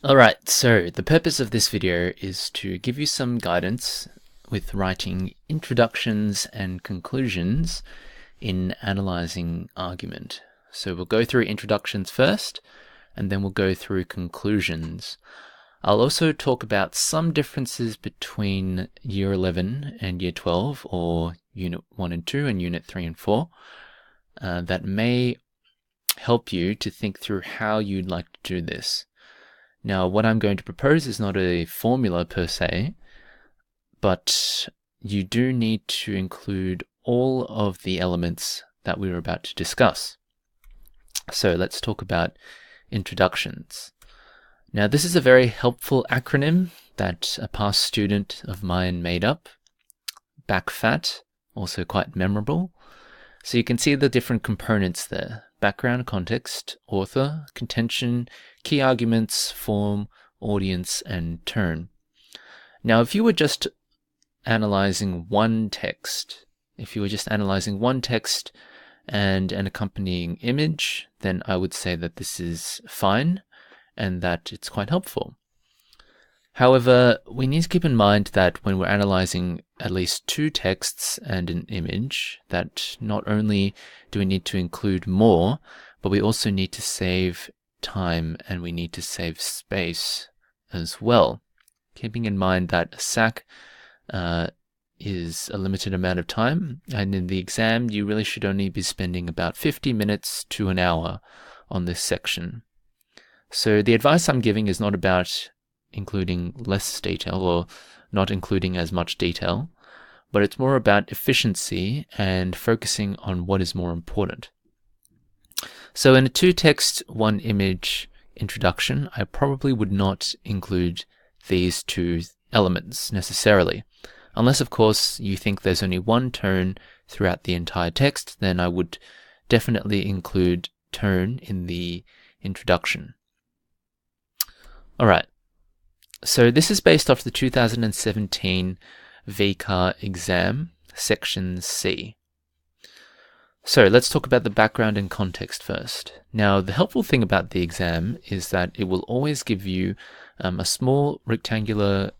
Alright, so the purpose of this video is to give you some guidance with writing introductions and conclusions in analyzing argument. So we'll go through introductions first, and then we'll go through conclusions. I'll also talk about some differences between Year 11 and Year 12, or Unit 1 and 2 and Unit 3 and 4, that may help you to think through how you'd like to do this. Now, what I'm going to propose is not a formula per se, but you do need to include all of the elements that we were about to discuss. So let's talk about introductions. Now, this is a very helpful acronym that a past student of mine made up. BACFAT, also quite memorable. So you can see the different components there: background, context, author, contention, key arguments, form, audience, and turn. Now, if you were just analyzing one text, and an accompanying image, then I would say that this is fine and that it's quite helpful. However, we need to keep in mind that when we're analyzing at least two texts and an image, that not only do we need to include more, but we also need to save time and we need to save space as well. Keeping in mind that a SAC is a limited amount of time, and in the exam you really should only be spending about 50 minutes to an hour on this section. So the advice I'm giving is not about including less detail or not including as much detail, but it's more about efficiency and focusing on what is more important. So in a two text, one image introduction, I probably would not include these two elements necessarily. Unless, of course, you think there's only one tone throughout the entire text, then I would definitely include tone in the introduction. Alright, so this is based off the 2017 VCAR exam, Section C. So let's talk about the background and context first. Now, the helpful thing about the exam is that it will always give you a small rectangular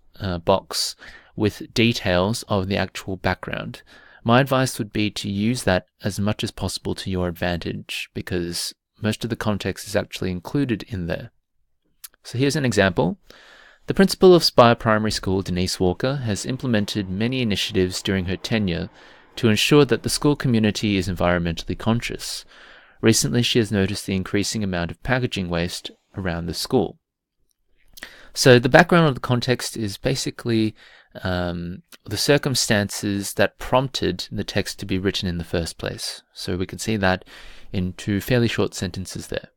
box with details of the actual background. My advice would be to use that as much as possible to your advantage, because most of the context is actually included in there. So here's an example. The principal of Spire Primary School, Denise Walker, has implemented many initiatives during her tenure to ensure that the school community is environmentally conscious. Recently, she has noticed the increasing amount of packaging waste around the school. So the background of the context is basically the circumstances that prompted the text to be written in the first place. So we can see that in two fairly short sentences there.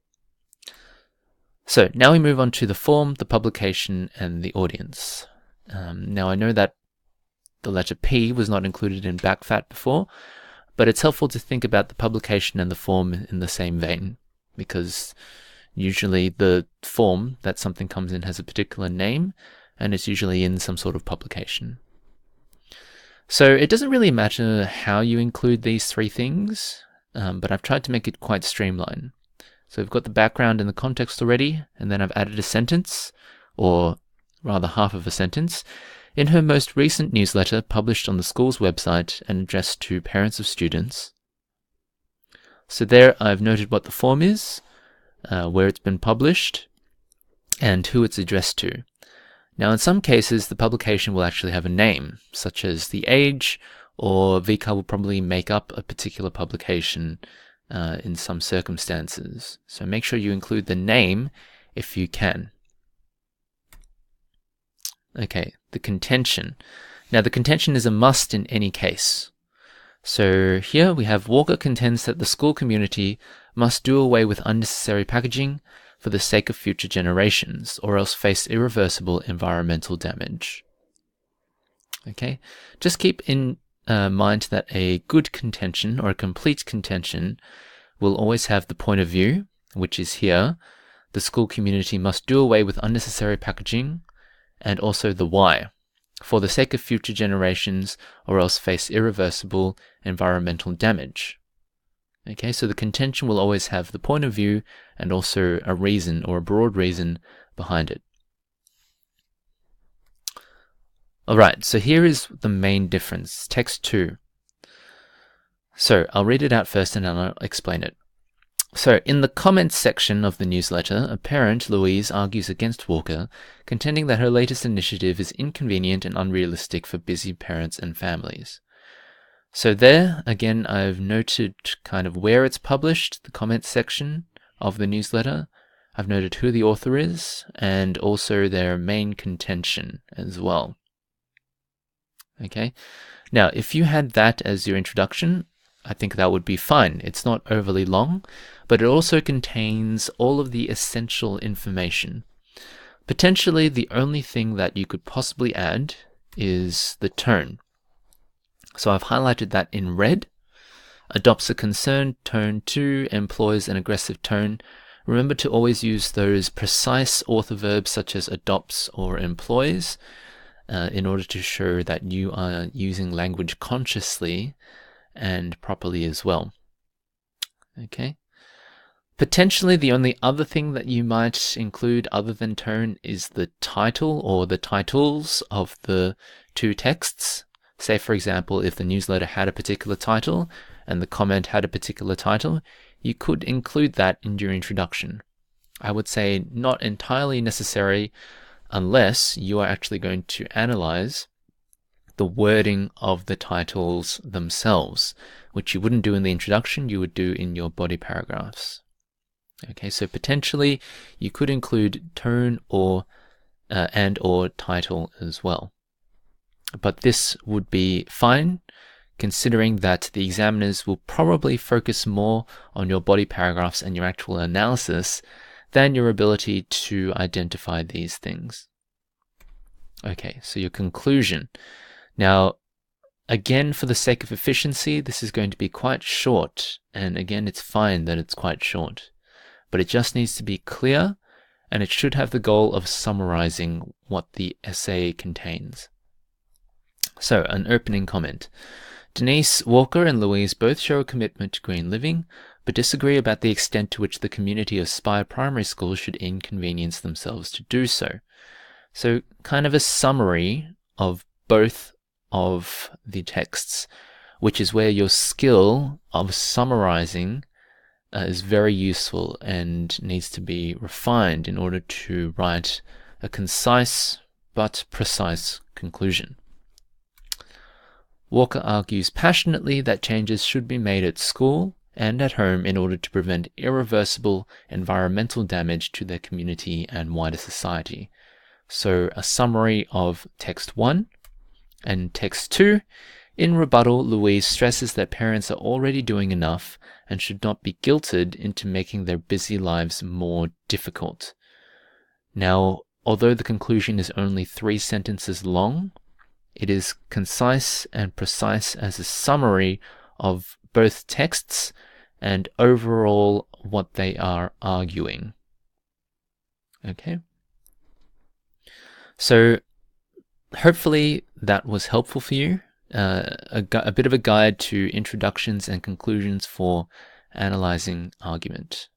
So now we move on to the form, the publication, and the audience. Now I know that the letter P was not included in BACFAT before, but it's helpful to think about the publication and the form in the same vein, because usually the form that something comes in has a particular name, and it's usually in some sort of publication. So it doesn't really matter how you include these three things, but I've tried to make it quite streamlined. So we've got the background and the context already, and then I've added a sentence, or rather half of a sentence, in her most recent newsletter published on the school's website and addressed to parents of students. So there I've noted what the form is, where it's been published, and who it's addressed to. Now in some cases the publication will actually have a name, such as the age, or VCAR will probably make up a particular publication in some circumstances. So make sure you include the name if you can. Okay, the contention. Now the contention is a must in any case. So here we have Walker contends that the school community must do away with unnecessary packaging for the sake of future generations, or else face irreversible environmental damage. Okay, just keep in mind that a good contention or a complete contention will always have the point of view, which is here. The school community must do away with unnecessary packaging, and also the why, for the sake of future generations, or else face irreversible environmental damage. Okay, so the contention will always have the point of view and also a reason or a broad reason behind it. Alright, so here is the main difference. Text 2. So I'll read it out first and then I'll explain it. So in the comments section of the newsletter, a parent, Louise, argues against Walker, contending that her latest initiative is inconvenient and unrealistic for busy parents and families. So there, again, I've noted kind of where it's published, the comments section of the newsletter. I've noted who the author is and also their main contention as well. Okay, now if you had that as your introduction, I think that would be fine. It's not overly long, but it also contains all of the essential information. Potentially the only thing that you could possibly add is the tone. So I've highlighted that in red. Adopts a concerned tone too, employs an aggressive tone. Remember to always use those precise author verbs such as adopts or employs in order to show that you are using language consciously and properly as well. Okay. Potentially the only other thing that you might include other than tone is the title or the titles of the two texts. Say, for example, if the newsletter had a particular title and the comment had a particular title, you could include that in your introduction. I would say not entirely necessary unless you are actually going to analyze the wording of the titles themselves, which you wouldn't do in the introduction, you would do in your body paragraphs. Okay, so potentially you could include tone or and/or title as well. But this would be fine, considering that the examiners will probably focus more on your body paragraphs and your actual analysis than your ability to identify these things. Okay, so your conclusion. Now, again, for the sake of efficiency, this is going to be quite short, and again, it's fine that it's quite short, but it just needs to be clear, and it should have the goal of summarizing what the essay contains. So, an opening comment. Denise, Walker, and Louise both show a commitment to green living, but disagree about the extent to which the community of Spire Primary School should inconvenience themselves to do so. So, kind of a summary of both of the texts, which is where your skill of summarizing is very useful and needs to be refined in order to write a concise but precise conclusion. Walker argues passionately that changes should be made at school and at home in order to prevent irreversible environmental damage to their community and wider society. So a summary of text 1 and text 2. In rebuttal, Louise stresses that parents are already doing enough and should not be guilted into making their busy lives more difficult. Now, although the conclusion is only 3 sentences long, it is concise and precise as a summary of both texts and overall what they are arguing. Okay? So hopefully that was helpful for you. A bit of a guide to introductions and conclusions for analyzing argument.